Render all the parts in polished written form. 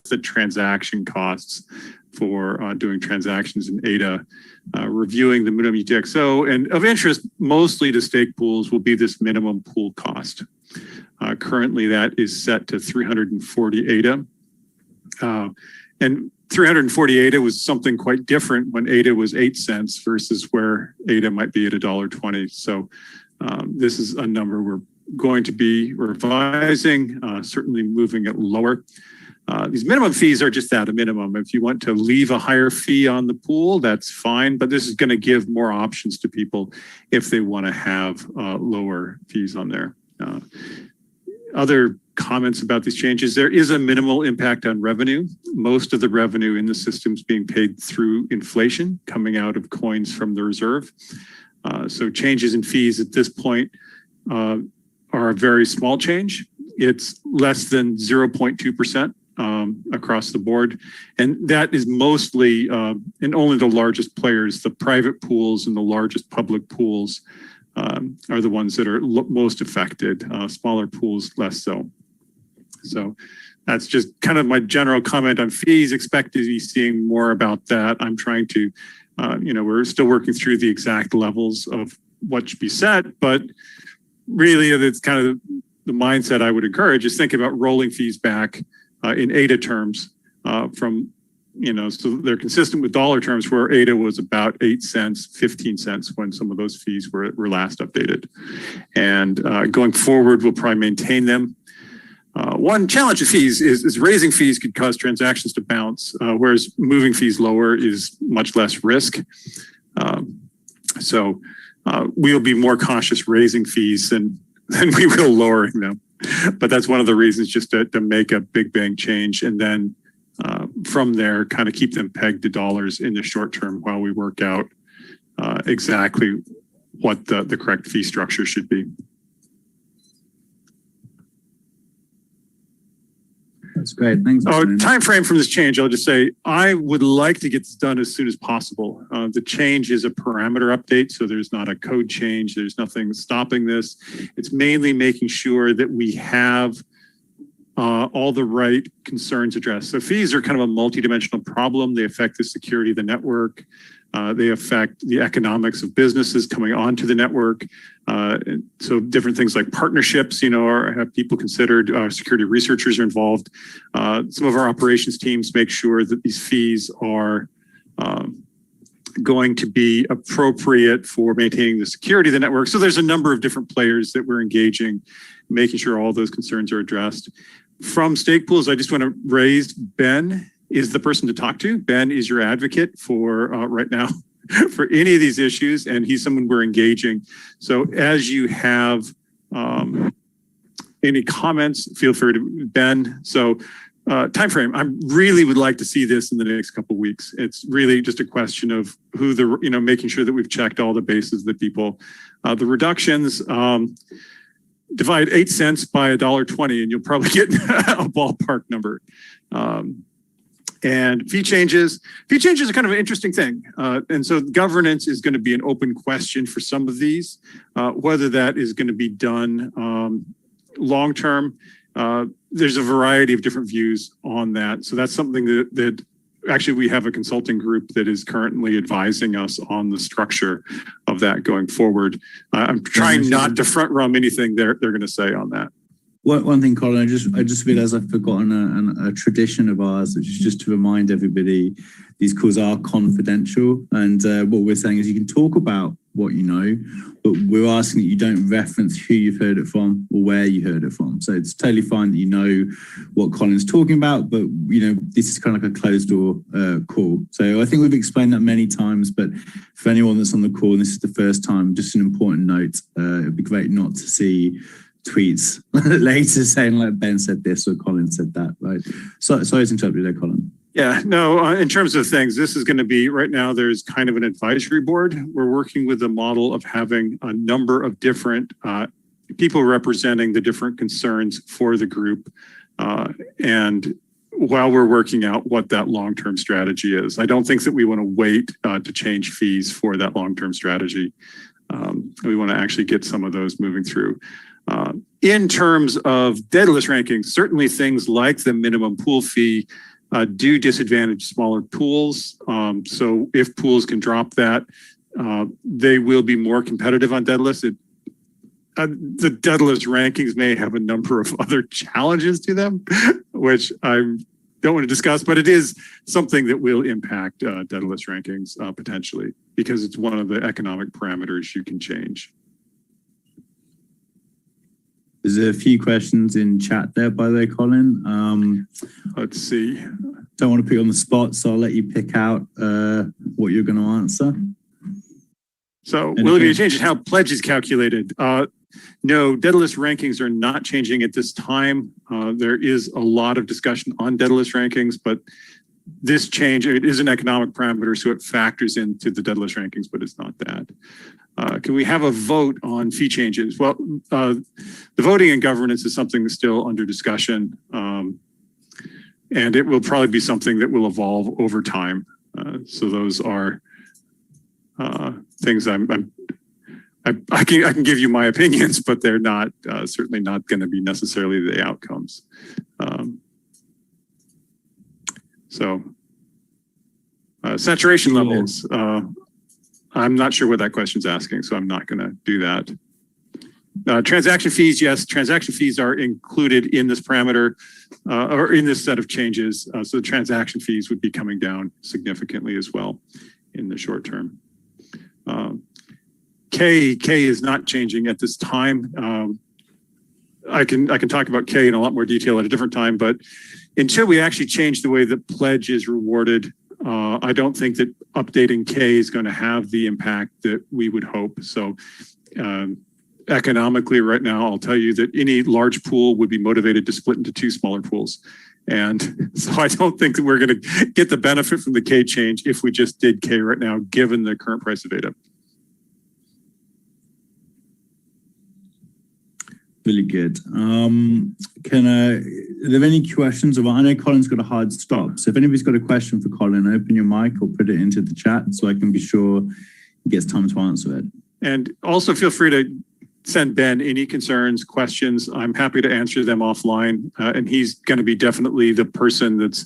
the transaction costs for doing transactions in ADA, reviewing the minimum UTXO, and of interest mostly to stake pools will be this minimum pool cost. Currently that is set to 340 ADA. And 340 ADA was something quite different when ADA was 8 cents versus where ADA might be at $1.20. So this is a number we're going to be revising, certainly moving it lower. These minimum fees are just that, a minimum. If you want to leave a higher fee on the pool, that's fine, but this is going to give more options to people if they want to have lower fees on there. Other comments about these changes, there is a minimal impact on revenue. Most of the revenue in the system is being paid through inflation coming out of coins from the reserve. So changes in fees at this point are a very small change. It's less than 0.2%. Across the board. And that is mostly, and only the largest players, the private pools and the largest public pools are the ones that are most affected. Smaller pools, less so. So that's just kind of my general comment on fees. Expect to be seeing more about that. I'm trying to, we're still working through the exact levels of what should be set, but really it's kind of the mindset I would encourage is think about rolling fees back in ADA terms from, so they're consistent with dollar terms where ADA was about 8 cents, 15 cents when some of those fees were last updated. And going forward, we'll probably maintain them. One challenge of fees is raising fees could cause transactions to bounce, whereas moving fees lower is much less risk. So we'll be more cautious raising fees than we will lowering them. But that's one of the reasons just to make a big bang change and then from there kind of keep them pegged to dollars in the short term while we work out exactly what the correct fee structure should be. That's great. Thanks. Time frame from this change, I'll just say, I would like to get this done as soon as possible. The change is a parameter update, so there's not a code change. There's nothing stopping this. It's mainly making sure that we have all the right concerns addressed. So fees are kind of a multidimensional problem. They affect the security of the network. They affect the economics of businesses coming onto the network. So different things like partnerships, have people considered, security researchers are involved. Some of our operations teams make sure that these fees are going to be appropriate for maintaining the security of the network. So there's a number of different players that we're engaging, making sure all those concerns are addressed. From stake pools, I just want to raise Ben is the person to talk to. Ben is your advocate for right now for any of these issues, and he's someone we're engaging. So as you have any comments, feel free to Ben. So time frame, I really would like to see this in the next couple of weeks. It's really just a question of who making sure that we've checked all the bases that people, the reductions, divide 8 cents by $1.20 and you'll probably get a ballpark number. And fee changes are kind of an interesting thing. And so governance is going to be an open question for some of these, whether that is going to be done long-term. There's a variety of different views on that. So that's something that actually we have a consulting group that is currently advising us on the structure of that going forward. I'm trying not to front run anything they're going to say on that. One thing, Colin, I just realized I've forgotten a tradition of ours, which is just to remind everybody these calls are confidential. And what we're saying is you can talk about what you know, but we're asking that you don't reference who you've heard it from or where you heard it from. So it's totally fine that you know what Colin's talking about, but this is kind of like a closed door call. So I think we've explained that many times, but for anyone that's on the call and this is the first time, just an important note, it'd be great not to see tweets later saying like Ben said this or Colin said that, right? So sorry to interrupt you there, Colin. Yeah, no, in terms of things, this is going to be right now, there's kind of an advisory board. We're working with the model of having a number of different people representing the different concerns for the group. And while we're working out what that long-term strategy is, I don't think that we want to wait to change fees for that long-term strategy. We want to actually get some of those moving through. In terms of Daedalus rankings, certainly things like the minimum pool fee do disadvantage smaller pools. So if pools can drop that, they will be more competitive on Daedalus. The Daedalus rankings may have a number of other challenges to them, which I don't want to discuss, but it is something that will impact Daedalus rankings potentially, because it's one of the economic parameters you can change. There's a few questions in chat there, by the way, Colin. Let's see. Don't want to put you on the spot, so I'll let you pick out what you're going to answer. So will it be a change in how pledge is calculated? No, Daedalus rankings are not changing at this time. There is a lot of discussion on Daedalus rankings, but this change, it is an economic parameter, so it factors into the Daedalus rankings, but it's not that. Can we have a vote on fee changes? Well, the voting and governance is something that's still under discussion, and it will probably be something that will evolve over time. So those are things I can give you my opinions, but they're not certainly not going to be necessarily the outcomes. Saturation levels. I'm not sure what that question's asking, so I'm not going to do that. Transaction fees, yes, transaction fees are included in this parameter or in this set of changes. So the transaction fees would be coming down significantly as well in the short term. K is not changing at this time. I can talk about K in a lot more detail at a different time, but until we actually change the way that pledge is rewarded, I don't think that updating K is going to have the impact that we would hope. So economically right now, I'll tell you that any large pool would be motivated to split into two smaller pools. And so I don't think that we're going to get the benefit from the K change if we just did K right now, given the current price of ADA. Really good. Are there any questions? I know Colin's got a hard stop. So if anybody's got a question for Colin, open your mic or put it into the chat so I can be sure he gets time to answer it. And also feel free to send Ben any concerns, questions. I'm happy to answer them offline. And he's going to be definitely the person that's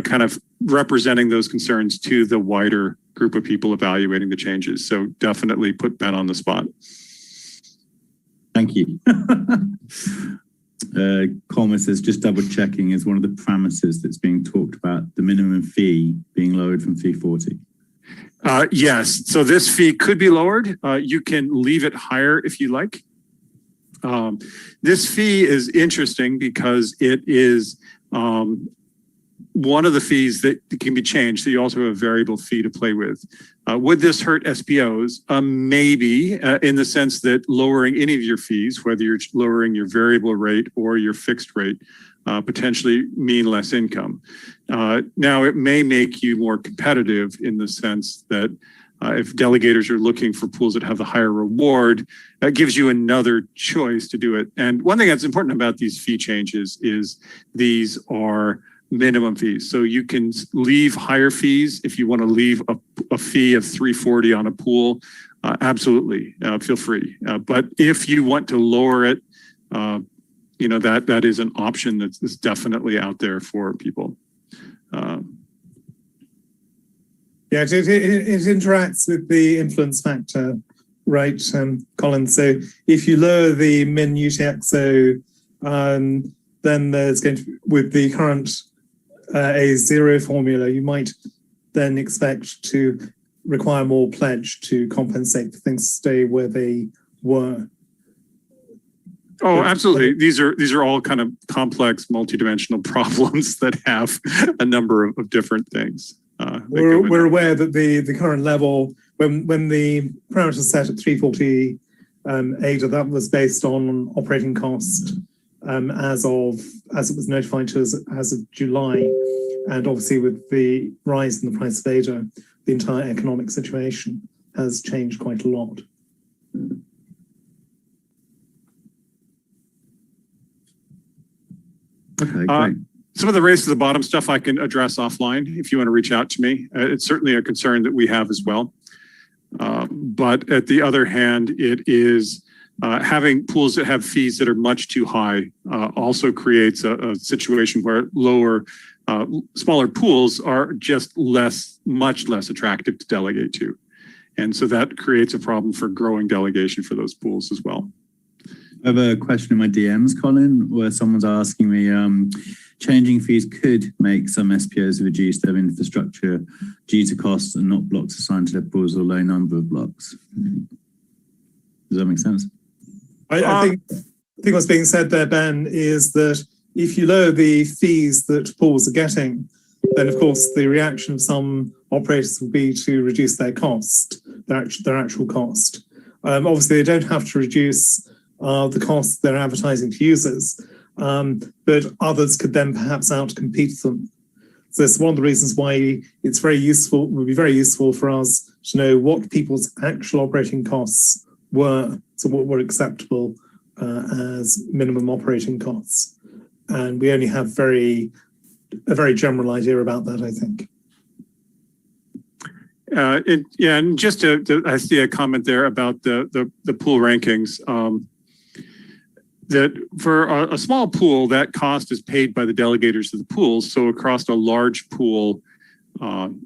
kind of representing those concerns to the wider group of people evaluating the changes. So definitely put Ben on the spot. Thank you. Colin says, just double checking is one of the parameters that's being talked about, the minimum fee being lowered from 340. Yes, so this fee could be lowered. You can leave it higher if you like. This fee is interesting because it is one of the fees that can be changed. So you also have a variable fee to play with. Would this hurt SPOs? Maybe in the sense that lowering any of your fees, whether you're lowering your variable rate or your fixed rate, potentially mean less income. Now, it may make you more competitive in the sense that if delegators are looking for pools that have the higher reward, that gives you another choice to do it. And one thing that's important about these fee changes is these are minimum fees. So you can leave higher fees if you want to leave a fee of 340 on a pool. Absolutely, feel free. But if you want to lower it, you know, that is an option that's definitely out there for people. Yeah, it interacts with the influence factor, right, Colin? So if you lower the min UTXO, then there's going to, with the current A0 formula, you might then expect to require more pledge to compensate for things to stay where they were. Oh, absolutely. These are all kind of complex, multidimensional problems that have a number of different things. We're aware that the current level, when the parameter set at 340 ADA, that was based on operating cost as it was notified to us as of July, and obviously with the rise in the price of ADA, the entire economic situation has changed quite a lot. Okay, great. Some of the race to the bottom stuff I can address offline if you want to reach out to me. It's certainly a concern that we have as well. But at the other hand, it is having pools that have fees that are much too high also creates a situation where lower smaller pools are just much less attractive to delegate to. And so that creates a problem for growing delegation for those pools as well. I have a question in my DMs, Colin, where someone's asking me, changing fees could make some SPOs reduce their infrastructure due to costs and not blocks assigned to their pools or low number of blocks. Does that make sense? I think what's being said there, Ben, is that if you lower the fees that pools are getting, then of course the reaction of some operators will be to reduce their cost, their actual cost. Obviously, they don't have to reduce the cost they're advertising to users, but others could then perhaps outcompete them. So it's one of the reasons why it's very useful, would be very useful for us to know what people's actual operating costs were, so what were acceptable as minimum operating costs. And we only have a very general idea about that, I think. And just I see a comment there about the pool rankings. That for a small pool, that cost is paid by the delegators of the pools. So across a large pool,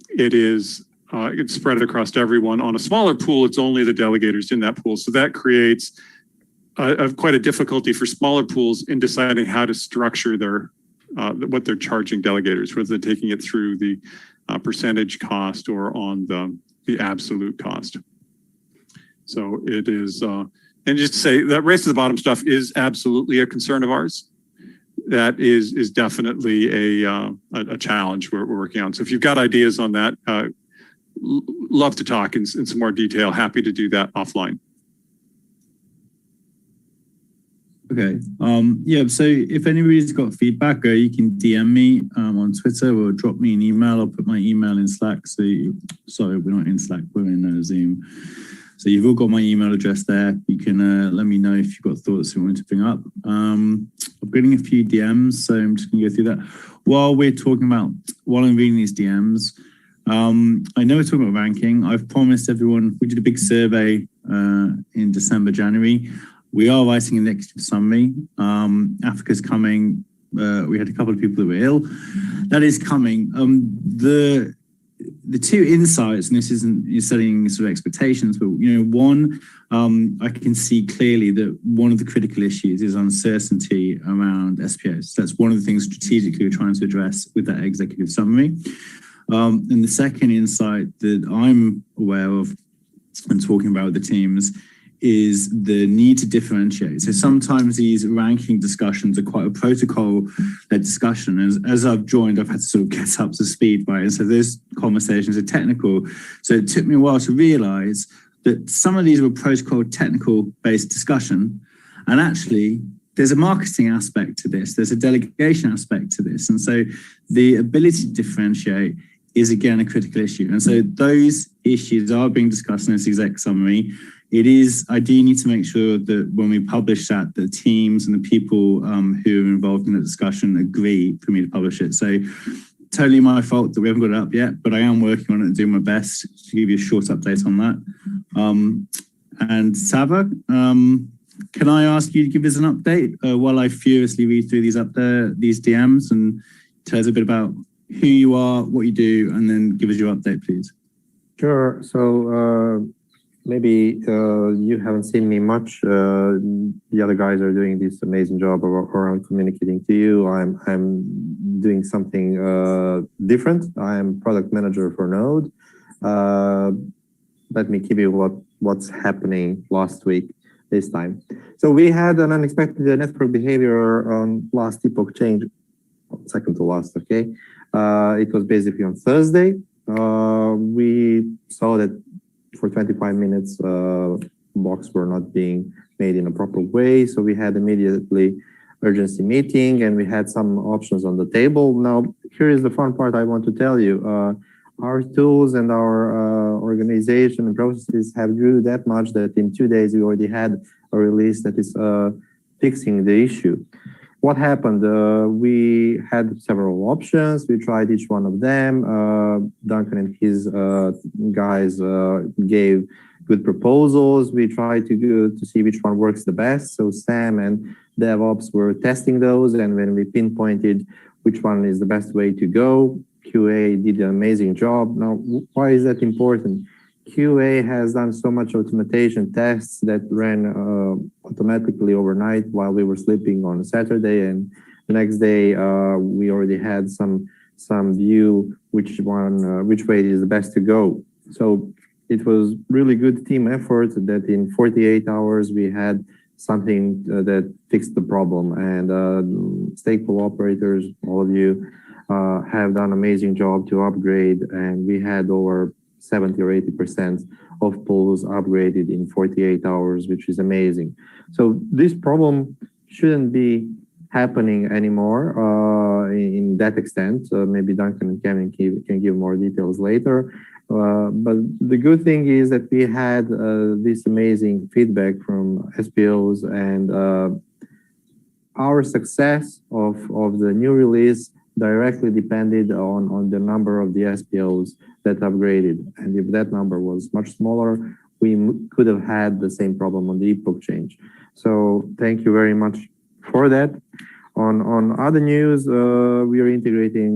it's spread across everyone. On a smaller pool, it's only the delegators in that pool. So that creates quite a difficulty for smaller pools in deciding how to structure their what they're charging delegators, whether they're taking it through the percentage cost or on the absolute cost. So it is, and just to say that race to the bottom stuff is absolutely a concern of ours. That is definitely a challenge we're working on. So if you've got ideas on that, love to talk in some more detail. Happy to do that offline. Okay. Yeah. So if anybody's got feedback, you can DM me on Twitter or drop me an email. I'll put my email in Slack. Sorry, we're not in Slack. We're in Zoom. So you've all got my email address there. You can let me know if you've got thoughts you want to bring up. I'm getting a few DMs, so I'm just going to go through that. While I'm reading these DMs, I know we're talking about ranking. I've promised everyone, we did a big survey in December, January. We are writing an executive summary. Africa's coming. We had a couple of people that were ill. That is coming. The two insights, and this isn't setting sort of expectations, but one, I can see clearly that one of the critical issues is uncertainty around SPOs. That's one of the things strategically we're trying to address with that executive summary. And the second insight that I'm aware of and talking about with the teams is the need to differentiate. So sometimes these ranking discussions are quite a protocol-led discussion. As I've joined, I've had to sort of get up to speed, right? And so those conversations are technical. So it took me a while to realize that some of these were protocol technical-based discussion. And actually, there's a marketing aspect to this. There's a delegation aspect to this. And so the ability to differentiate is, again, a critical issue. And so those issues are being discussed in this exec summary. I do need to make sure that when we publish that, the teams and the people who are involved in the discussion agree for me to publish it. So totally my fault that we haven't got it up yet, but I am working on it and doing my best to give you a short update on that. And Sava, can I ask you to give us an update while I furiously read through these DMs and tell us a bit about who you are, what you do, and then give us your update, please. Sure. So maybe you haven't seen me much. The other guys are doing this amazing job around communicating to you. I'm doing something different. I'm product manager for Node. Let me give you what's happening last week this time. So we had an unexpected network behavior on last epoch change, second to last, okay? It was basically on Thursday. We saw that for 25 minutes, blocks were not being made in a proper way. So we had immediately urgency meeting and we had some options on the table. Now, here is the fun part I want to tell you. Our tools and our organization and processes have grew that much that in 2 days we already had a release that is fixing the issue. What happened? We had several options. We tried each one of them. Duncan and his guys gave good proposals. We tried to see which one works the best. So Sam and DevOps were testing those. And when we pinpointed which one is the best way to go. QA did an amazing job. Now, why is that important? QA has done so much automation tests that ran automatically overnight while we were sleeping on Saturday, and the next day we already had some view which way is the best to go. So it was really good team effort that in 48 hours we had something that fixed the problem. And stake pool operators, all of you, have done an amazing job to upgrade, and we had over 70 or 80% of pools upgraded in 48 hours, which is amazing. So this problem shouldn't be happening anymore in that extent. Maybe Duncan and Kevin can give more details later. But the good thing is that we had this amazing feedback from SPOs, and our success of the new release directly depended on the number of the SPOs that upgraded. And if that number was much smaller, we could have had the same problem on the epoch change. So thank you very much for that. On other news, we are integrating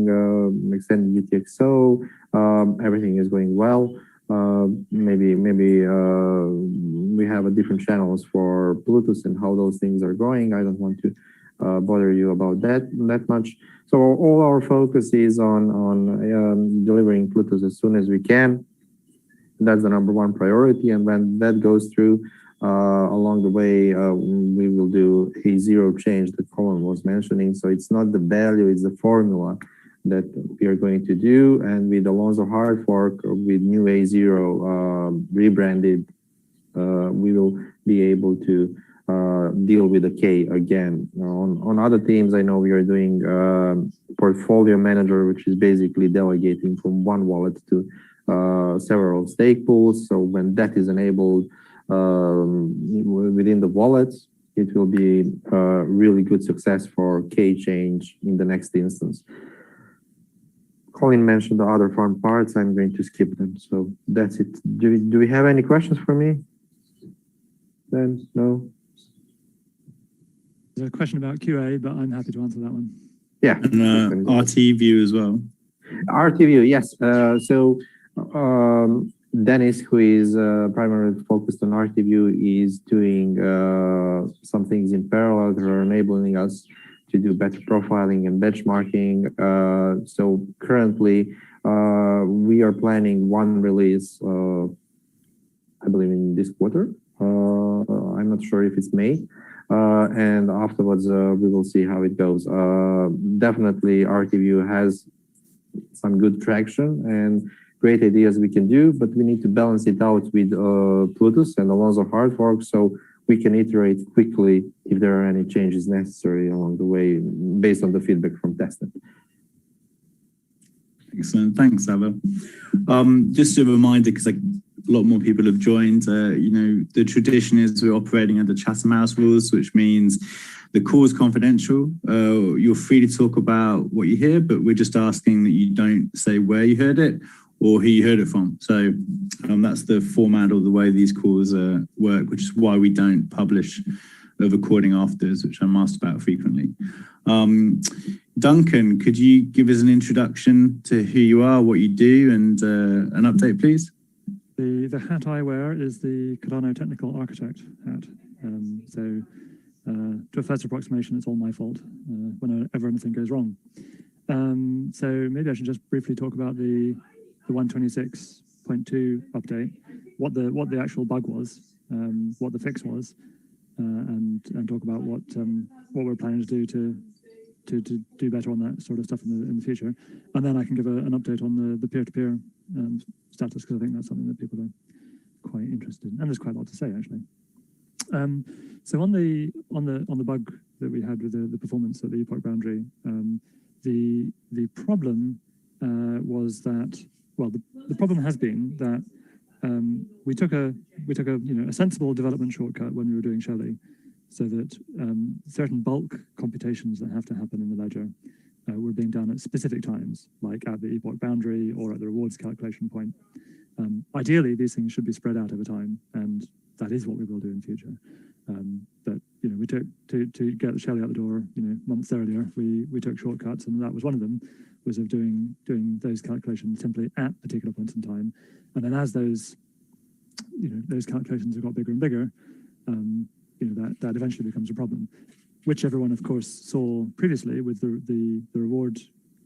extended UTXO. Everything is going well. Maybe we have a different channels for Bluetooth and how those things are going. I don't want to bother you about that much. So all our focus is on delivering Bluetooth as soon as we can. That's the #1 priority. And when that goes through, along the way, we will do a zero change that Colin was mentioning. So it's not the value, it's the formula that we are going to do. And with Alonzo hard fork, with new A0 rebranded, we will be able to deal with the K again. On other teams, I know we are doing portfolio manager, which is basically delegating from one wallet to several stake pools. So when that is enabled within the wallets, it will be a really good success for K change in the next instance. Colin mentioned the other fun parts. I'm going to skip them. So that's it. Do we have any questions for me? Then no. There's a question about QA, but I'm happy to answer that one. Yeah. And RT view as well. RT view, yes. Dennis, who is primarily focused on RT view, is doing some things in parallel that are enabling us to do better profiling and benchmarking. So currently, we are planning one release, I believe in this quarter. I'm not sure if it's May. And afterwards, we will see how it goes. Definitely, RTView has some good traction and great ideas we can do, but we need to balance it out with Bluetooth and Alonzo hard fork, so we can iterate quickly if there are any changes necessary along the way based on the feedback from testnet. Excellent. Thanks, Ava. Just a reminder, because a lot more people have joined, the tradition is we're operating under Chatham House rules, which means the call is confidential. You're free to talk about what you hear, but we're just asking that you don't say where you heard it or who you heard it from. So that's the format or the way these calls work, which is why we don't publish a recording afterwards, which I'm asked about frequently. Duncan, could you give us an introduction to who you are, what you do, and an update, please? The hat I wear is the Cardano Technical Architect hat. To a first approximation, it's all my fault whenever anything goes wrong. So maybe I should just briefly talk about the 126.2 update, what the actual bug was, what the fix was, and talk about what we're planning to do to do better on that sort of stuff in the future. And then I can give an update on the peer-to-peer status, because I think that's something that people are quite interested in, and there's quite a lot to say actually. So on the bug that we had with the performance at the epoch boundary, the problem was that, well, the problem has been that we took a sensible development shortcut when we were doing Shelley, so that certain bulk computations that have to happen in the ledger were being done at specific times, like at the epoch boundary or at the rewards calculation point. Ideally, these things should be spread out over time, and that is what we will do in future. But we took to get the Shelley out the door, months earlier. We took shortcuts, and that was one of them, was of doing those calculations simply at particular points in time, and then as those those calculations have got bigger and bigger, that eventually becomes a problem, which everyone of course saw previously with the reward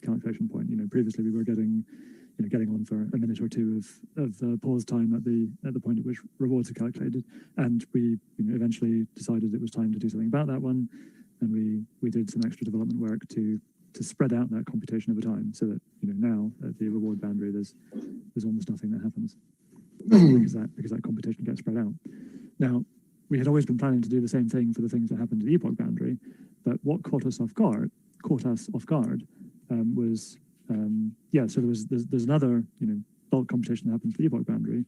calculation point. Previously we were getting on for a minute or two of pause time at the point at which rewards are calculated, and we eventually decided it was time to do something about that one, and we did some extra development work to spread out that computation over time, so that now at the reward boundary there's almost nothing that happens because that computation gets spread out. Now, we had always been planning to do the same thing for the things that happened at the epoch boundary, but what caught us off guard was so there's another bulk computation that happened at the epoch boundary,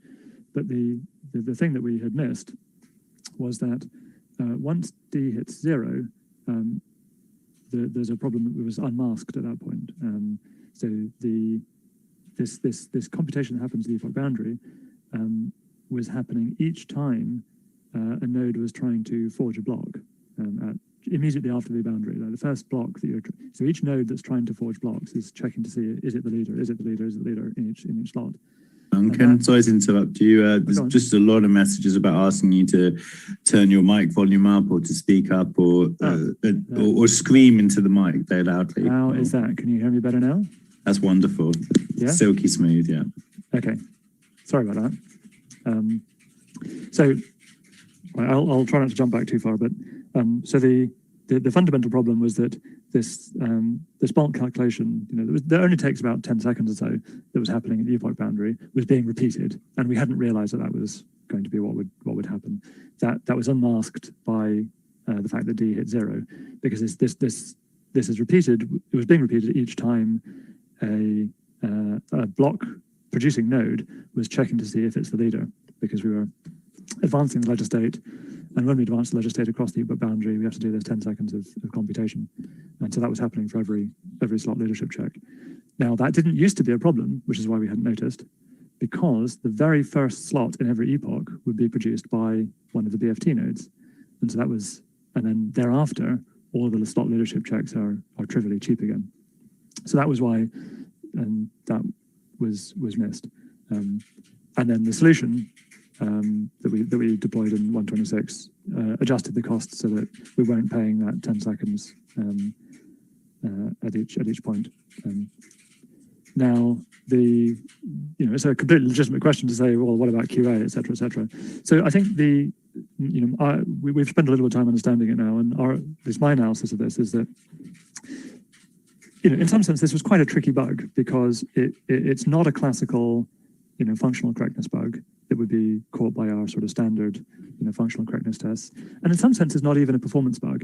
but the thing that we had missed was that once D hits 0, there's a problem that was unmasked at that point. So this computation that happens at the epoch boundary was happening each time a node was trying to forge a block immediately after the boundary. Like the first block so each node that's trying to forge blocks is checking to see, is it the leader in each slot. Ken, sorry to interrupt you. There's just a lot of messages about asking you to turn your mic volume up or to speak up or scream into the mic very loudly. How is that? Can you hear me better now? That's wonderful. Yeah? Silky smooth, yeah. Okay. Sorry about that. So I'll try not to jump back too far, but so the fundamental problem was that this bulk calculation, that only takes about 10 seconds or so, that was happening at the epoch boundary, was being repeated, and we hadn't realized that was going to be what would happen. That was unmasked by the fact that D hit 0, because this is repeated. It was being repeated each time a block producing node was checking to see if it's the leader, because we were advancing the ledger state, and when we advance the ledger state across the epoch boundary, we have to do this 10 seconds of computation, and so that was happening for every slot leadership check. Now, that didn't used to be a problem, which is why we hadn't noticed, because the very first slot in every epoch would be produced by one of the BFT nodes, and so and then thereafter, all of the slot leadership checks are trivially cheap again. So that was why, and that was missed. And then the solution that we deployed in 126 adjusted the cost so that we weren't paying that 10 seconds at each point. Now, it's a completely legitimate question to say, well, what about QA, et cetera, et cetera. So I think we've spent a little bit of time understanding it now, and at least my analysis of this is that, in some sense, this was quite a tricky bug, because it's not a classical, functional correctness bug that would be caught by our sort of standard, functional correctness tests. And in some sense, it's not even a performance bug.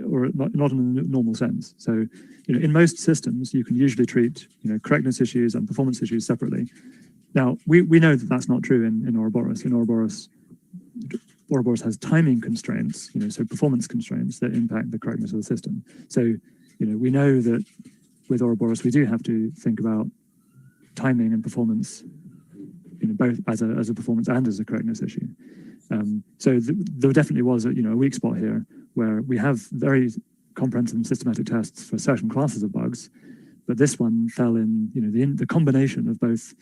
Or not in a normal sense. So, in most systems, you can usually treat, correctness issues and performance issues separately. Now, we know that that's not true in Ouroboros. In Ouroboros has timing constraints, so performance constraints that impact the correctness of the system. So, we know that with Ouroboros, we do have to think about timing and performance, both as a performance and as a correctness issue. So there definitely was a weak spot here, where we have very comprehensive and systematic tests for certain classes of bugs, but this one fell in the combination of both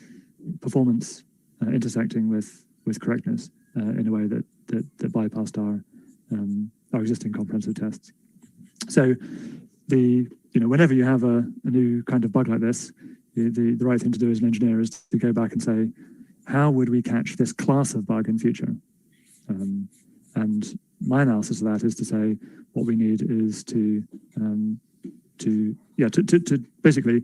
performance intersecting with correctness in a way that bypassed our existing comprehensive tests. So whenever you have a new kind of bug like this, the right thing to do as an engineer is to go back and say, how would we catch this class of bug in future? And my analysis of that is to say, what we need is to basically,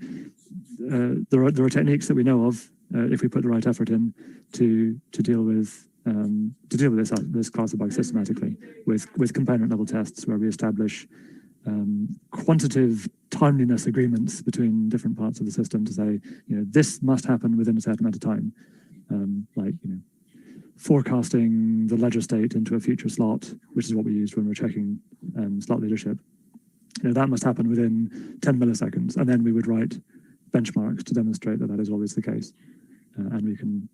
there are techniques that we know of, if we put the right effort in, to deal with this class of bugs systematically with component level tests, where we establish quantitative timeliness agreements between different parts of the system to say, this must happen within a certain amount of time. Forecasting the ledger state into a future slot, which is what we used when we're checking slot leadership. That must happen within 10 milliseconds, and then we would write benchmarks to demonstrate that is always the case, and we can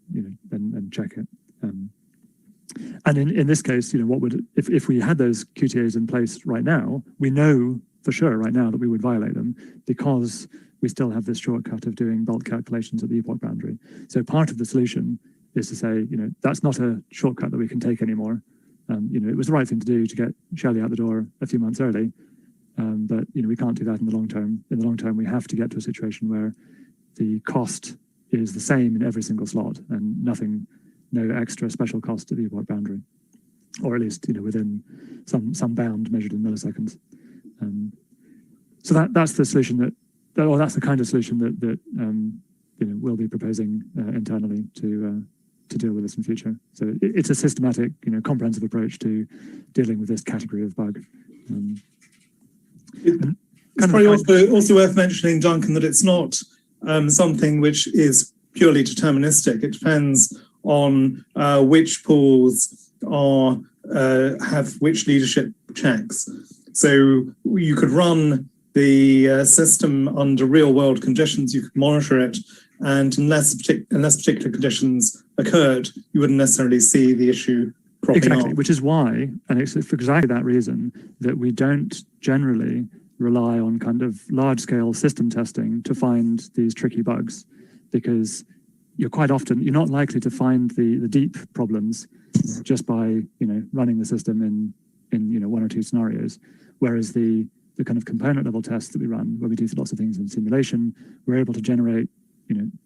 then check it. And And in this case, what would, if we had those QTAs in place right now, we know for sure right now that we would violate them because we still have this shortcut of doing bulk calculations at the epoch boundary. So part of the solution is to say, that's not a shortcut that we can take anymore. It was the right thing to do to get Shelley out the door a few months early. But we can't do that in the long term. In the long term, we have to get to a situation where the cost is the same in every single slot and no extra special cost at the epoch boundary, or at least within some bound measured in milliseconds. So that's the solution or that's the kind of solution that we'll be proposing internally to deal with this in future. So it's a systematic, comprehensive approach to dealing with this category of bug. It's probably also worth mentioning, Duncan, that it's not something which is purely deterministic. It depends on which pools have which leadership checks. So you could run the system under real world conditions, you could monitor it, and unless particular conditions occurred, you wouldn't necessarily see the issue cropping up. Which is why, and it's for exactly that reason, that we don't generally rely on kind of large-scale system testing to find these tricky bugs, because you're not likely to find the deep problems just by running the system in one or two scenarios, whereas the kind of component level tests that we run, where we do lots of things in simulation, we're able to generate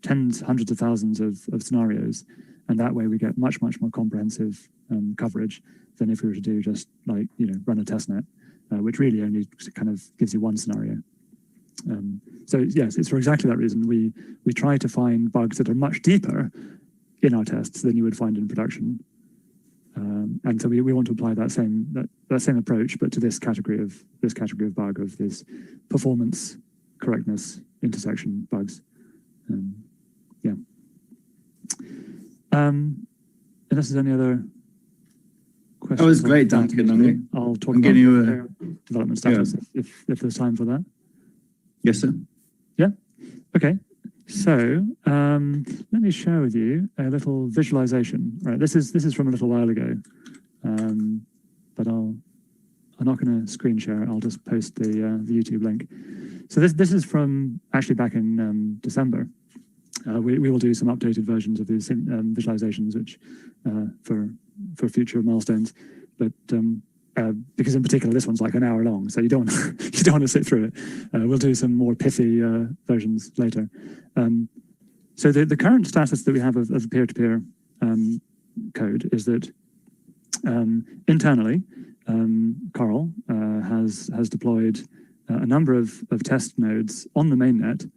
tens, hundreds of thousands of scenarios, and that way we get much more comprehensive coverage than if we were to do just like run a test net, which really only kind of gives you one scenario. So yes, it's for exactly that reason we try to find bugs that are much deeper in our tests than you would find in production. And so we want to apply that same approach, but to this category of bug, of this performance correctness intersection bugs. Unless there's any other questions. That was great, Duncan. I'll talk I'm about getting you development status if there's time for that. Yes, sir. Yeah. Okay. So let me share with you a little visualization. Right. This is from a little while ago, but I'm not going to screen share it. I'll just post the YouTube link. So this is from actually back in December. We will do some updated versions of these visualizations, which for future milestones. But because in particular this one's like an hour long, so you don't want to sit through it. We'll do some more pithy versions later. So the current status that we have of the peer-to-peer code is that internally, Coral has deployed a number of test nodes on the mainnet,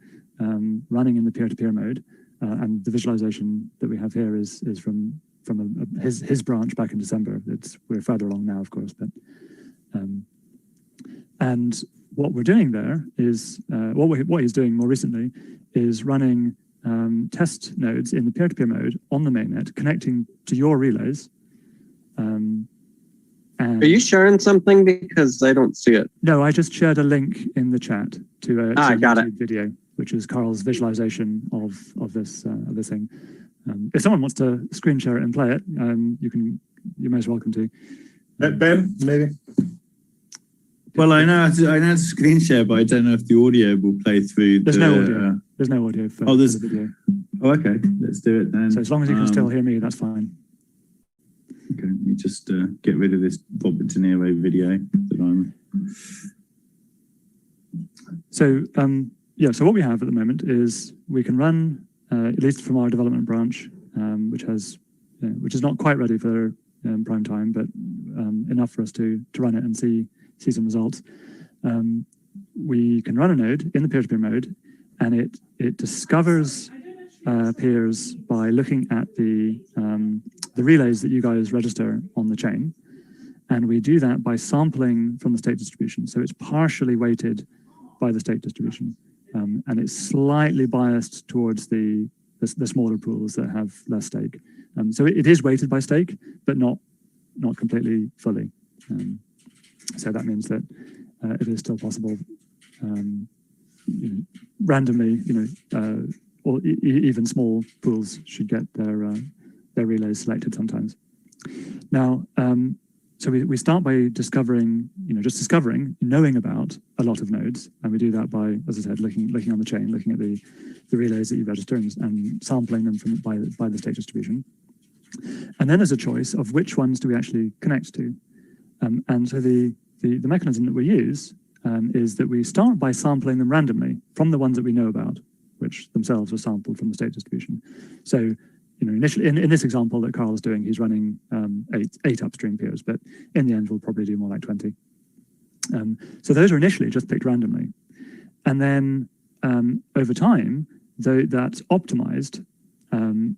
running in the peer-to-peer mode, and the visualization that we have here is from his branch back in December. We're further along now, of course, but and what we're doing there is what he's doing more recently is running test nodes in the peer-to-peer mode on the mainnet, connecting to your relays. Are you sharing something, because I don't see it? No, I just shared a link in the chat to a YouTube video, which is Carl's visualization of this thing. If someone wants to screen share it and play it, you're most welcome to. Ben, maybe. Well, I know how to screen share, but I don't know if the audio will play through. There's no audio. There's no audio for the video. Oh, okay. Let's do it then. So as long as you can still hear me, that's fine. Okay, let me just get rid of this Bob De Niro video that I'm. So so what we have at the moment is we can run, at least from our development branch, which is not quite ready for prime time, but enough for us to run it and see some results. We can run a node in the peer-to-peer mode, and it discovers peers by looking at the relays that you guys register on the chain, and we do that by sampling from the state distribution. So it's partially weighted by the state distribution, and it's slightly biased towards the smaller pools that have less stake. So it is weighted by stake, but not completely fully. So that means that it is still possible, randomly, or even small pools should get their relays selected sometimes. Now, so we start by discovering, knowing about a lot of nodes, and we do that by, as I said, looking on the chain, looking at the relays that you register and sampling them by the state distribution. And then there's a choice of which ones do we actually connect to. And so the mechanism that we use is that we start by sampling them randomly from the ones that we know about, which themselves are sampled from the state distribution. So, initially in this example that Carl is doing, he's running eight upstream peers, but in the end, we'll probably do more like 20. So those are initially just picked randomly. And then over time, that's optimized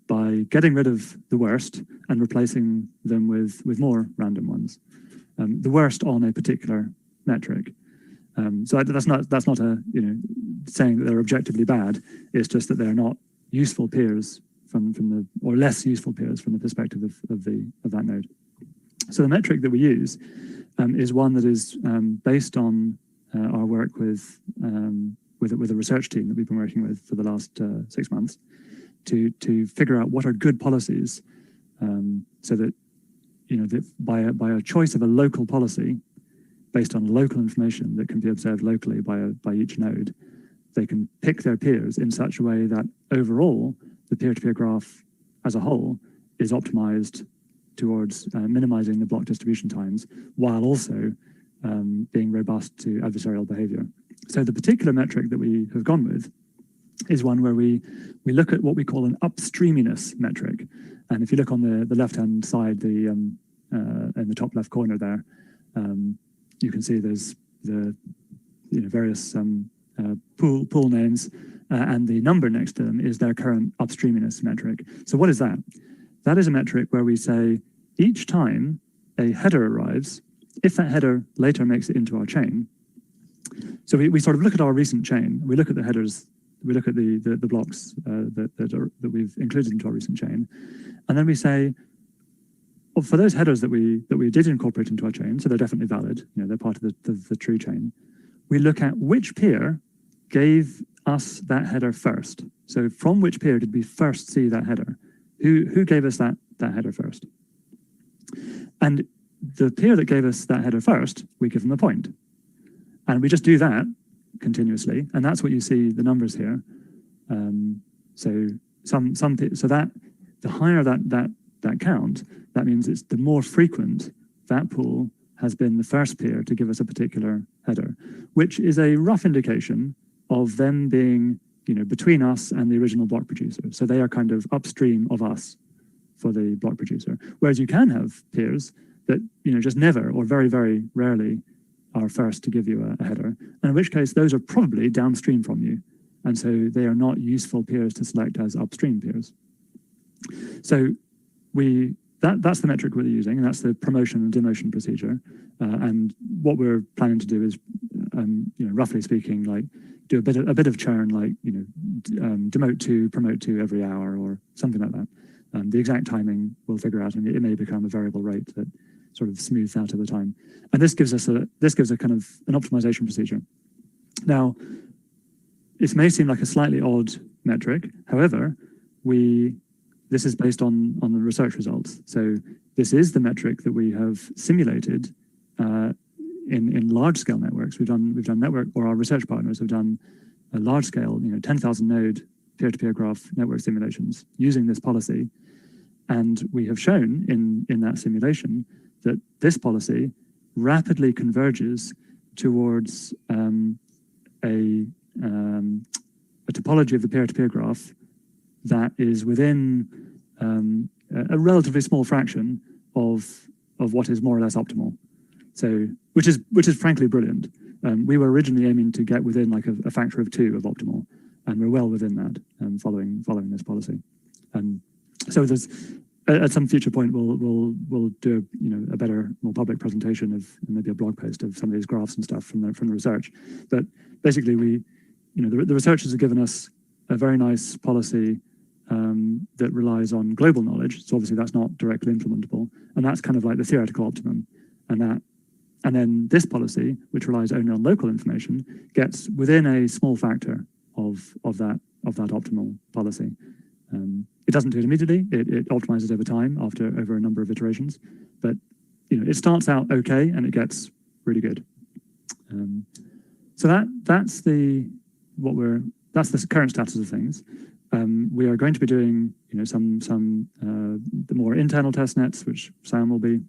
by getting rid of the worst and replacing them with more random ones. The worst on a particular metric. So that's not a saying that they're objectively bad. It's just that they're not useful peers or less useful peers from the perspective of that node. So the metric that we use is one that is based on our work with a research team that we've been working with for the last 6 months to figure out what are good policies, so that that by a choice of a local policy based on local information that can be observed locally by each node, they can pick their peers in such a way that overall the peer-to-peer graph as a whole is optimized towards minimizing the block distribution times while also being robust to adversarial behavior. So the particular metric that we have gone with is one where we look at what we call an upstreaminess metric. And if you look on the left-hand side, in the top left corner there, you can see there's the various pool names, and the number next to them is their current upstreaminess metric. So what is that? That is a metric where we say each time a header arrives, if that header later makes it into our chain, so we sort of look at our recent chain, we look at the headers, we look at the blocks that we've included into our recent chain, and then we say, well, for those headers that we did incorporate into our chain, so they're definitely valid, they're part of the true chain, we look at which peer gave us that header first. So from which peer did we first see that header? Who gave us that header first? And the peer that gave us that header first, we give them a point. And we just do that continuously. And that's what you see the numbers here. So that the higher that count, that means it's the more frequent that pool has been the first peer to give us a particular header, which is a rough indication of them being, between us and the original block producer. So they are kind of upstream of us for the block producer. Whereas you can have peers that, just never or very, very rarely are first to give you a header. And in which case those are probably downstream from you. And so they are not useful peers to select as upstream peers. So that's the metric we're using, and that's the promotion and demotion procedure. And what we're planning to do is, roughly speaking, like do a bit of churn, like demote to, promote to every hour or something like that. The exact timing we'll figure out, and it may become a variable rate that sort of smooths out over time. And this gives a kind of an optimization procedure. Now, it may seem like a slightly odd metric. However, this is based on the research results. So this is the metric that we have simulated in large scale networks. We've done network, or our research partners have done a large scale, 10,000 node peer-to-peer graph network simulations using this policy. And we have shown in that simulation that this policy rapidly converges towards a topology of the peer-to-peer graph that is within a relatively small fraction of what is more or less optimal. So, which is frankly brilliant. We were originally aiming to get within like a factor of 2 of optimal, and we're well within that following this policy. So there's at some future point we'll do a better, more public presentation of, and maybe a blog post of some of these graphs and stuff from the research. But basically, the researchers have given us a very nice policy that relies on global knowledge. So obviously that's not directly implementable, and that's kind of like the theoretical optimum. And then this policy, which relies only on local information, gets within a small factor of that optimal policy. It doesn't do it immediately. It optimizes over time over a number of iterations, but it starts out okay and it gets really good. So that's the current status of things. We are going to be doing the more internal test nets, which Sam will be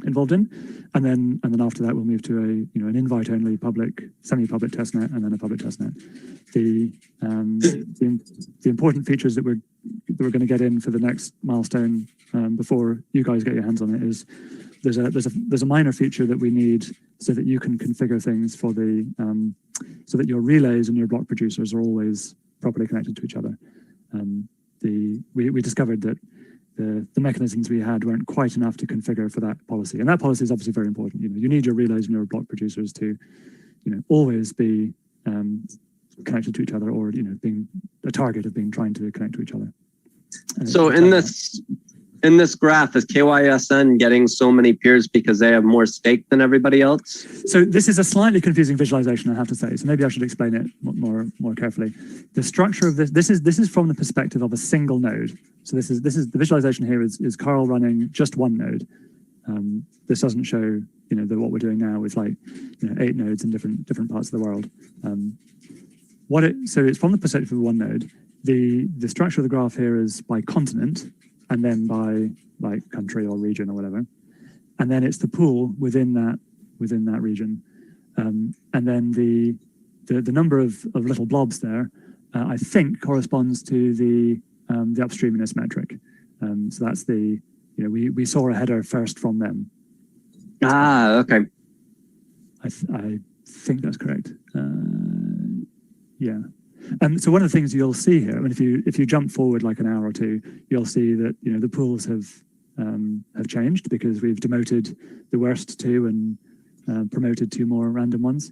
involved in, and then after that we'll move to an invite only public, semi-public test net, and then a public test net. The important features that we're going to get in for the next milestone before you guys get your hands on it is there's a minor feature that we need so that you can configure things for so that your relays and your block producers are always properly connected to each other. We discovered that the mechanisms we had weren't quite enough to configure for that policy, and that policy is obviously very important. You need your relays and your block producers to always be connected to each other, or being a target of trying to connect to each other. So in this graph, is KYSN getting so many peers because they have more stake than everybody else? So this is a slightly confusing visualization, I have to say. So maybe I should explain it more carefully. The structure of this is from the perspective of a single node. So this is the visualization here is Carl running just one node. This doesn't show that what we're doing now is 8 nodes in different parts of the world. So it's from the perspective of one node. The structure of the graph here is by continent, and then by country or region or whatever, and then it's the pool within that region, and then the number of little blobs there, I think corresponds to the upstreaminess metric. So that's we saw a header first from them. Ah, okay. I think that's correct. Yeah. And so one of the things you'll see here, I mean, if you jump forward like an hour or two, you'll see that the pools have changed because we've demoted the worst 2 and promoted 2 more random ones.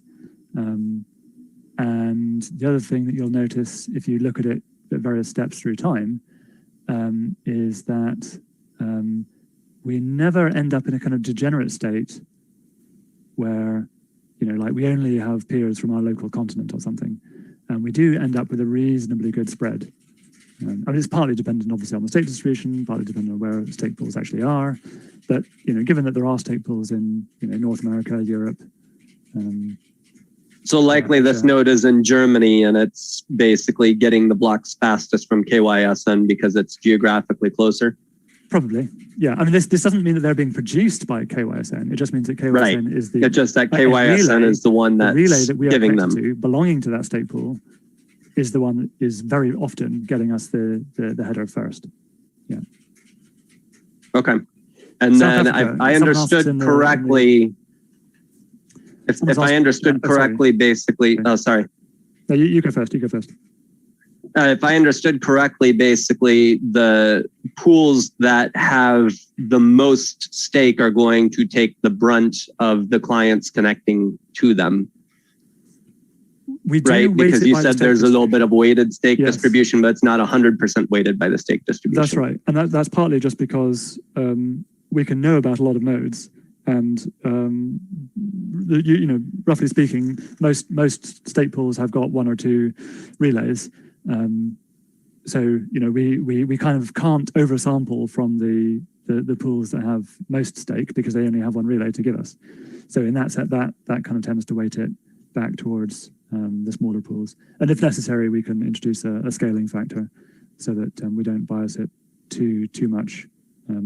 And the other thing that you'll notice if you look at it at various steps through time is that we never end up in a kind of degenerate state where we only have peers from our local continent or something. And we do end up with a reasonably good spread. I mean, it's partly dependent, obviously, on the stake distribution, partly dependent on where stake pools actually are. But given that there are stake pools in North America, Europe. So likely this node is in Germany, and it's basically getting the blocks fastest from KYSN because it's geographically closer. Probably, yeah. I mean, this doesn't mean that they're being produced by KYSN. It just means that KYSN is the. It's just that KYSN is the one that's relay that we are giving them to, belonging to that stake pool, is the one that is very often getting us the header first. Yeah. Okay, and South then Africa, I understood correctly. If I understood correctly, basically. Oh, sorry. No, you go first. You go first. If I understood correctly, basically the pools that have the most stake are going to take the brunt of the clients connecting to them. We do right? Because you said there's a little bit of weighted stake distribution, but it's not 100% weighted by the stake distribution. That's right. And that's partly just because we can know about a lot of nodes. And roughly speaking, most stake pools have got 1 or 2 relays. So we kind of can't oversample from the pools that have most stake because they only have 1 relay to give us. So in that set, that kind of tends to weight it back towards the smaller pools. And if necessary, we can introduce a scaling factor so that we don't bias it too much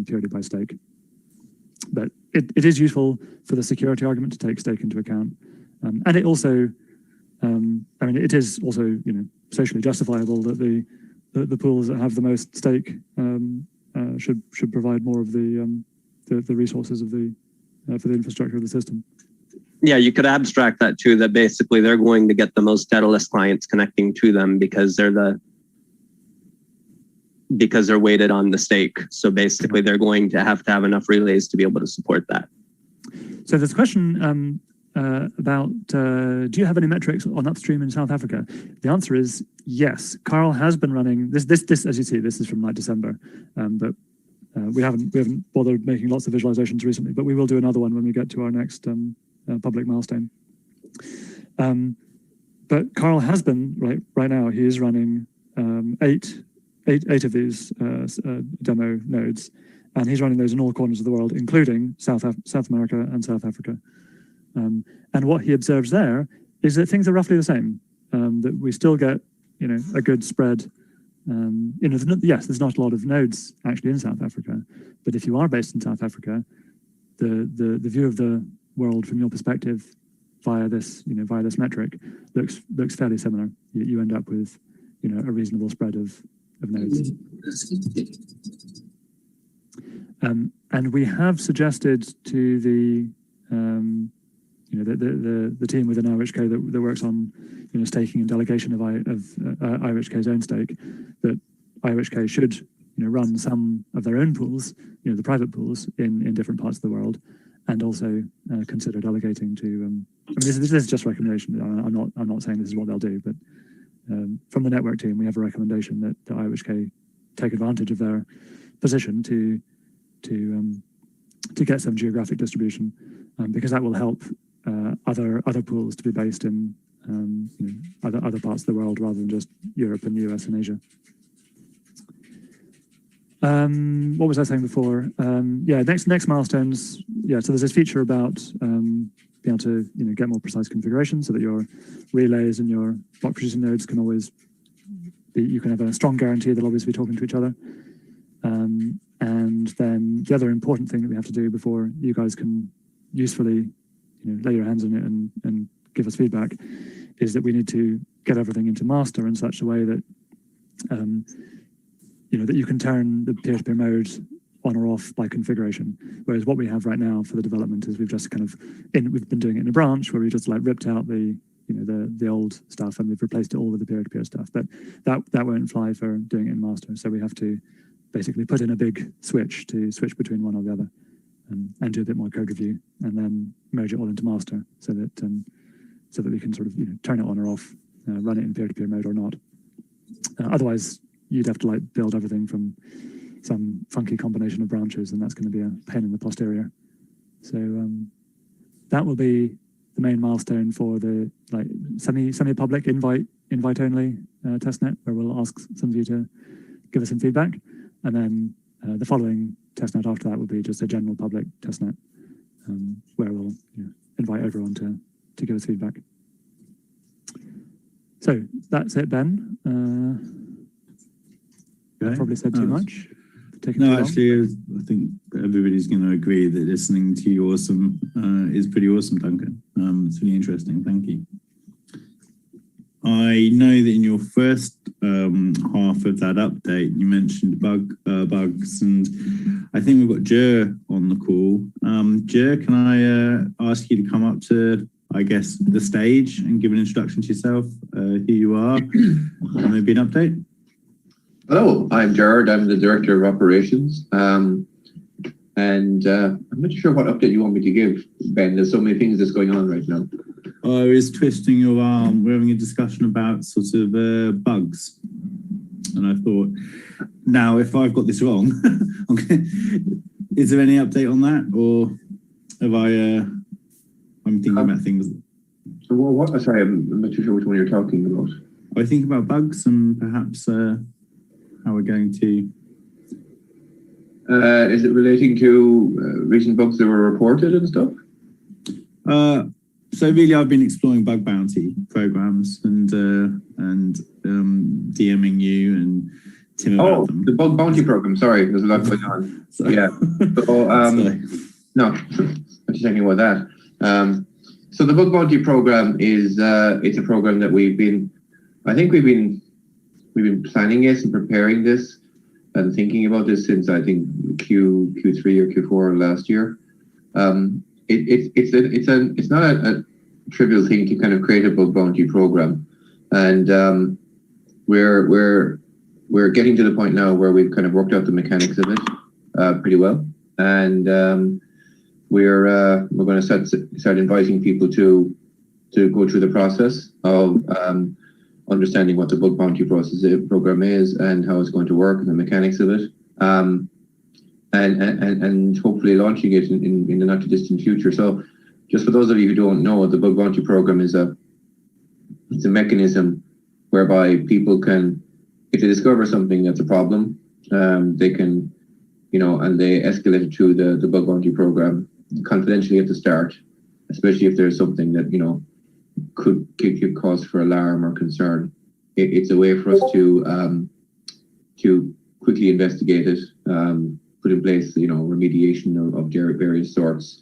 purely by stake. But it is useful for the security argument to take stake into account, and it also, I mean, it is also socially justifiable that the pools that have the most stake should provide more of the resources of for the infrastructure of the system. Yeah, you could abstract that too. That basically they're going to get the most Daedalus clients connecting to them because they're weighted on the stake. So basically they're going to have enough relays to be able to support that. So there's a question about, do you have any metrics on upstream in South Africa? The answer is yes. Carl has been running this, as you see, this is from December, but we haven't bothered making lots of visualizations recently, but we will do another one when we get to our next public milestone. But Carl has been, right now, he is running 8 eight of these demo nodes, and he's running those in all corners of the world, including South America and South Africa. And what he observes there is that things are roughly the same. That we still get, a good spread. Yes, there's not a lot of nodes actually in South Africa, but if you are based in South Africa, the view of the world from your perspective via this metric looks fairly similar. You end up with, a reasonable spread of nodes. And we have suggested to the team within IRHK that works on staking and delegation of IRHK's own stake, that IRHK should run some of their own pools, the private pools in different parts of the world, and also consider delegating to. This is just recommendation. I'm not saying this is what they'll do, but from the network team, we have a recommendation that the IRHK take advantage of their position to get some geographic distribution, because that will help other pools to be based in other parts of the world rather than just Europe and US and Asia. What was I saying before? Next milestones. Yeah, so there's this feature about being able to get more precise configuration so that your relays and your block producing nodes can always you can have a strong guarantee they'll always be talking to each other. And then the other important thing that we have to do before you guys can usefully lay your hands on it and give us feedback is that we need to get everything into master in such a way that that you can turn the peer-to-peer mode on or off by configuration. Whereas what we have right now for the development is we've just we've been doing it in a branch where we just ripped out the old stuff and we've replaced it all with the peer-to-peer stuff. But that won't fly for doing it in master. So we have to basically put in a big switch to switch between one or the other, and do a bit more code review, and then merge it all into master so that we can sort of turn it on or off, run it in peer-to-peer mode or not. Otherwise, you'd have to build everything from some funky combination of branches, and that's going to be a pain in the posterior. So that will be the main milestone for the semi-public invite only testnet, where we'll ask some of you to give us some feedback, and then the following testnet after that will be just a general public testnet, where we'll invite everyone to give us feedback. So that's it, Ben. I probably said too much. No, actually, I think everybody's going to agree that listening to you is pretty awesome, Duncan. It's really interesting. Thank you. I know that in your first half of that update, you mentioned bugs, and I think we've got Jer on the call. Jer, can I ask you to come up to, I guess, the stage and give an introduction to yourself, who you are, and maybe an update? Hello, I'm Gerard. I'm the Director of Operations. I'm not sure what update you want me to give, Ben. There's so many things that's going on right now. I was twisting your arm. We're having a discussion about sort of bugs. And I thought, now, if I've got this wrong, is there any update on that? Or have I'm thinking about things. So what? Sorry, I'm not too sure which one you're talking about. I think about bugs and perhaps how we're going to. Is it relating to recent bugs that were reported and stuff? So really, I've been exploring bug bounty programs and DMing you and Tim about them. The bug bounty program. Sorry, there's a lot going on. Yeah. So no, I'm just thinking about that. So the bug bounty program is it's a program that we've been planning it and preparing this and thinking about this since I think Q3 or Q4 last year. It's not a trivial thing to kind of create a bug bounty program, and we're getting to the point now where we've kind of worked out the mechanics of it pretty well, and we're going to start inviting people to go through the process of understanding what the bug bounty program is and how it's going to work and the mechanics of it, and hopefully launching it in the not too distant future. So just for those of you who don't know, the bug bounty program is it's a mechanism whereby people can if they discover something that's a problem, they can, and they escalate it to the bug bounty program confidentially at the start, especially if there's something that, could give cause for alarm or concern. It's a way for us to quickly investigate it, put in place, remediation of various sorts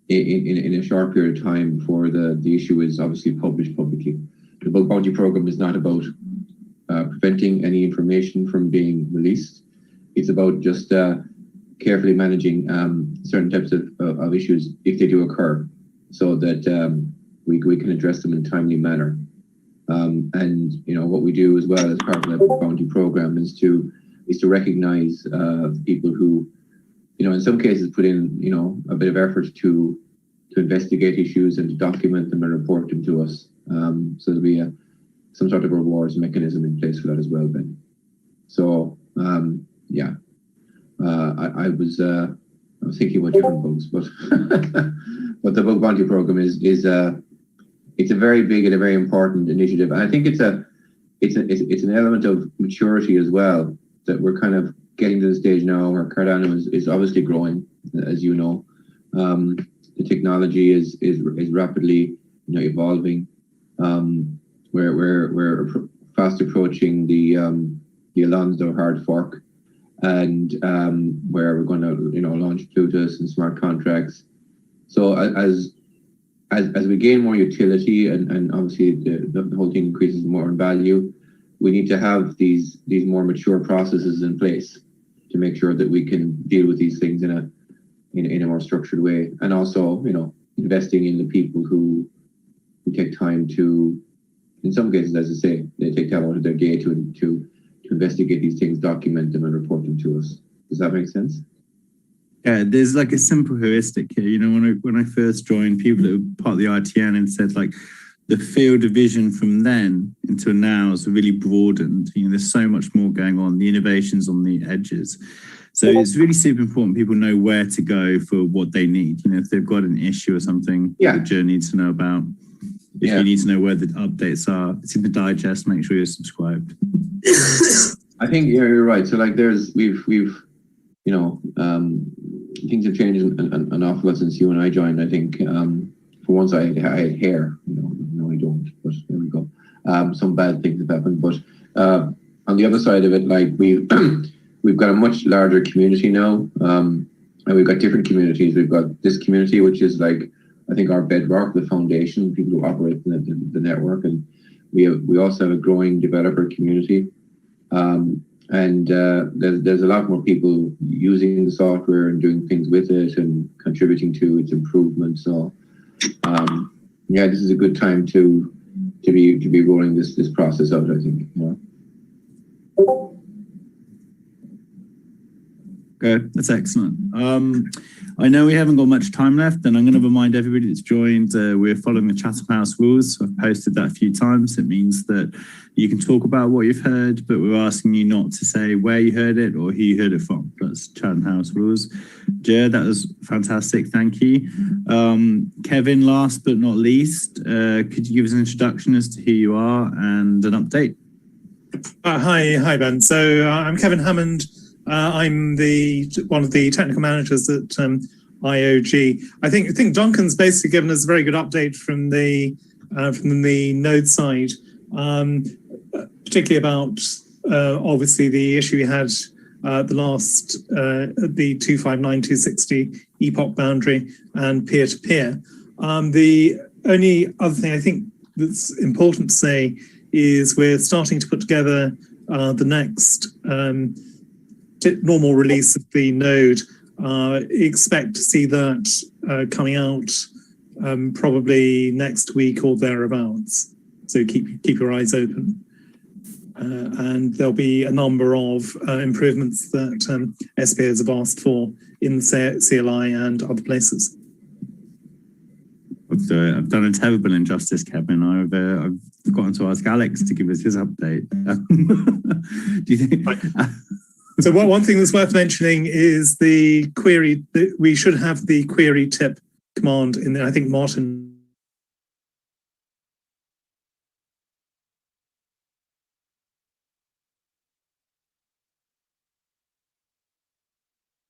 in a short period of time before the issue is obviously published publicly. The bug bounty program is not about preventing any information from being released. It's about just carefully managing certain types of issues if they do occur, so that we can address them in a timely manner. And what we do as well as part of the bug bounty program is to recognize people who, in some cases put in a bit of effort to investigate issues and to document them and report them to us. So there'll be some sort of rewards mechanism in place for that as well, Ben. So yeah, I was thinking about different bugs, but but the bug bounty program is it's a very big and a very important initiative. And I think it's an element of maturity as well, that we're kind of getting to the stage now where Cardano is obviously growing, as you know. The technology is rapidly evolving. We're fast approaching the Alonzo hard fork, and where we're going to launch Plutus and smart contracts. So as we gain more utility and obviously the whole thing increases more in value, we need to have these more mature processes in place to make sure that we can deal with these things in a more structured way, and also investing in the people who take time to, in some cases, as I say, they take time out of their day to investigate these things, document them, and report them to us. Does that make sense? Yeah, there's like a simple heuristic here. When I first joined, people that were part of the ITN and said like the field of vision from then until now has really broadened. There's so much more going on, the innovations on the edges. So it's really super important people know where to go for what they need. If they've got an issue or something, the journey needs to know about. If you need to know where the updates are, it's in the digest. Make sure you're subscribed. I think you're right. So like we've things have changed an awful lot since you and I joined. I think for once I had hair. No, I don't. But there we go. Some bad things have happened, but on the other side of it, like we've got a much larger community now, and we've got different communities. We've got this community, which is like, I think, our bedrock, the foundation, people who operate the network, and we also have a growing developer community, and there's a lot more people using the software and doing things with it and contributing to its improvement. So yeah, this is a good time to be rolling this process out, I think. Good, that's excellent. I know we haven't got much time left, and I'm going to remind everybody that's joined, we're following the Chatham House rules. I've posted that a few times. It means that you can talk about what you've heard, but we're asking you not to say where you heard it or who you heard it from. That's Chatham House rules. Jared, that was fantastic. Thank you. Kevin, last but not least, could you give us an introduction as to who you are and an update? Hi, Ben. So I'm Kevin Hammond. I'm one of the technical managers at IOG. I think Duncan's basically given us a very good update from the node side, particularly about obviously the issue we had the 259.260 epoch boundary and peer-to-peer. The only other thing I think that's important to say is we're starting to put together the next normal release of the node. Expect to see that coming out probably next week or thereabouts. So keep your eyes open. And there'll be a number of improvements that SPAs have asked for in the CLI and other places. I've done a terrible injustice, Kevin. I've forgotten to ask Alex to give us his update. Do you think? So one thing that's worth mentioning is the query. We should have the query tip command in there. I think Martin